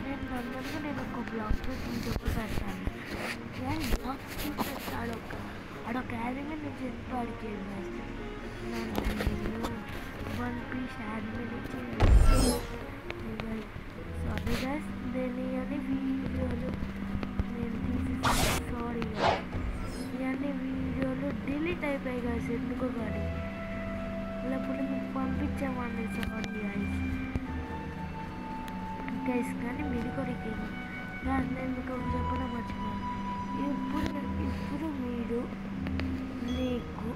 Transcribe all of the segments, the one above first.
నేను ఒక blog video పెట్టాను. బ్లాగ్ పెట్టాడు అడొక యానిమే నుంచి ఎంత అడిగేది నేను 1 piece యానిమే నుంచి సారీ గైస్ నేను ఇవన్నీ వీడియోలు నేను తీసేసాను. సారీ ఇవన్నీ వీడియోలు డిలీట్ అయిపోయాయి గైస్ ఎందుకో కానీ లేకపోతే మీకు పంపించామని సారీ గైస్ కానీ మీరు కూడా నేను మీకు చెప్పడం మర్చిపోయాను. ఇప్పుడు మీరు మీకు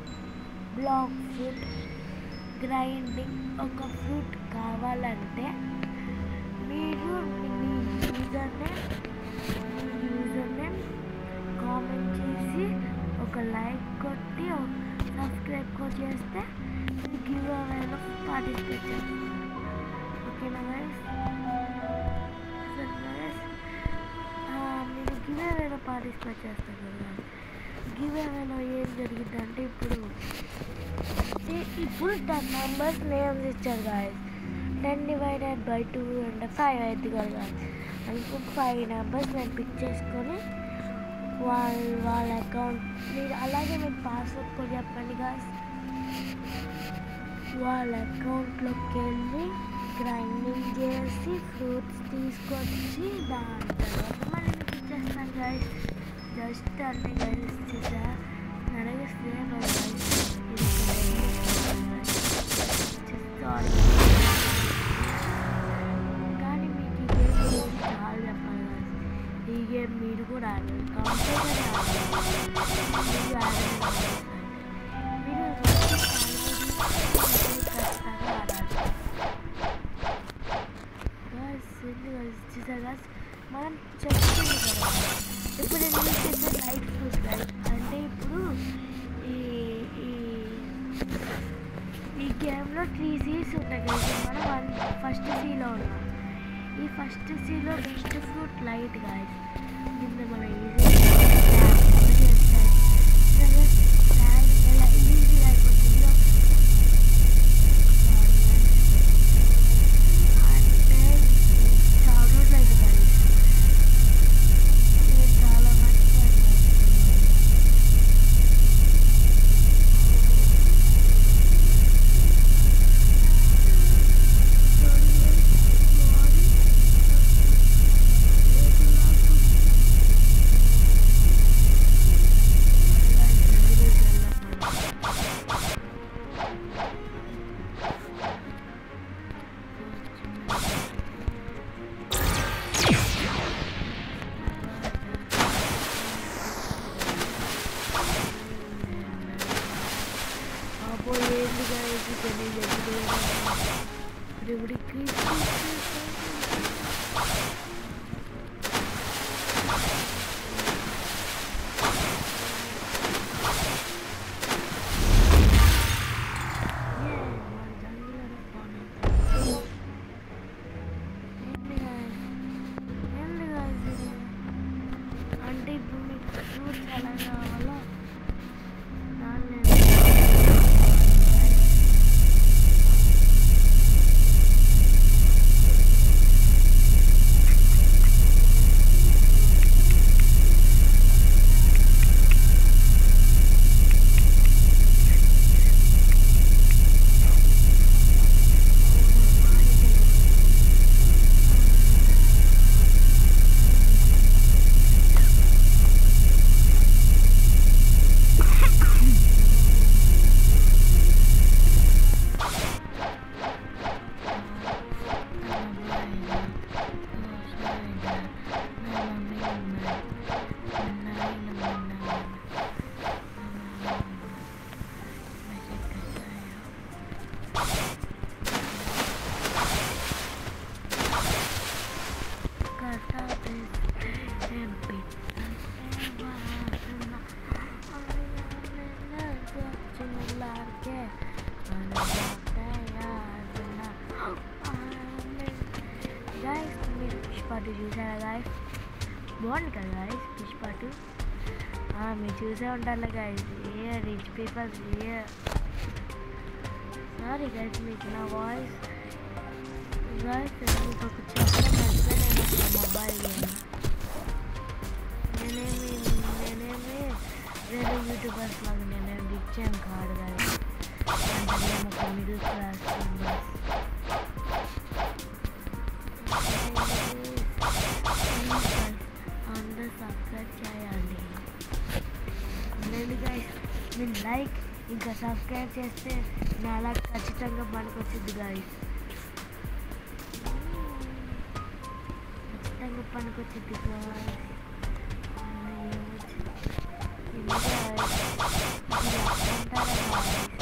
బ్లాక్ ఫ్రూట్ గ్రైండింగ్ ఒక ఫ్రూట్ కావాలంటే మీరు మీ యూజర్ నేమ్ కామెంట్ చేసి ఒక లైక్ కొట్టి సబ్స్క్రైబ్ కూడా చేస్తే గివ్ అవేలో పార్టిసిపేట్ చేస్తాం. ఓకేనా గైస్? మీరు గివ్ అవేలో పార్టిసిపేట్ చేస్తారు కదా. గివ్ అవేలో ఏం జరిగిందంటే ఇప్పుడు 10 numbers నేమ్స్ ఇచ్చారు గాయస్. 10/2 అంటే 5 అయింది కదా గాయస్. ఇప్పుడు 5 numbers నేను పిక్ చేసుకొని వాళ్ళ అకౌంట్ మీరు అలాగే మీరు పాస్వర్డ్ కూడా చెప్పండి గాయస్. వాళ్ళ అకౌంట్లోకి వెళ్ళి గ్రైండింగ్ చేసి ఫ్రూట్స్ తీసుకొచ్చి దాని తర్వాత మళ్ళీ మీకు ఇచ్చేస్తాను గాయస్. జస్ట్ అన్ని గైస్ చేసా అలాగే సేమ్ కానీ మీకు ఈ గేమ్ గురించి చాలా చెప్పాలి గాయస్. ఈ గేమ్ మీరు కూడా ఆడాలి, కంపల్సరీ ఆడాలి. మీరు చూసారు మనం చెప్తుంది కదా. ఇప్పుడు నేను చేసే లైట్ ఫ్రూట్ గైస్ అంటే ఇప్పుడు ఈ గేమ్లో 3 C's ఉంటాయి కదా. మనం ఫస్ట్ Cలో ఉన్నాం. ఈ ఫస్ట్ Cలో బెస్ట్ ఫ్రూట్ లైట్ గాయస్. దీన్ని మనం ఎలా ఈజీగా అయిపోతుందో అంటే చాలా రోజులు అయితే గాయస్ నేను చాలా మర్చిపోయాను. అంటే ఇప్పుడు మీకు ఫ్రూట్స్ ఎలా కావాలో guys, మీరు ఫిష్ పార్ట్ చూసారా గాయస్? బాగుంది కదా గాయస్ ఫిష్ పార్ట్. మీరు చూసే ఉంటారు గాయస్. ఏ రిచ్ పీపుల్స్ సారీ గాయస్ మీకు నా వాయిస్ గాయస్ మీకు ఒక చెప్పడం లైక్ ఇంకా సబ్స్క్రైబ్ చేస్తే నాలా ఖచ్చితంగా పనికొచ్చింది గాయస్. ఖచ్చితంగా పనికొచ్చింది గాయస్. ఇది అంటారా గాయస్?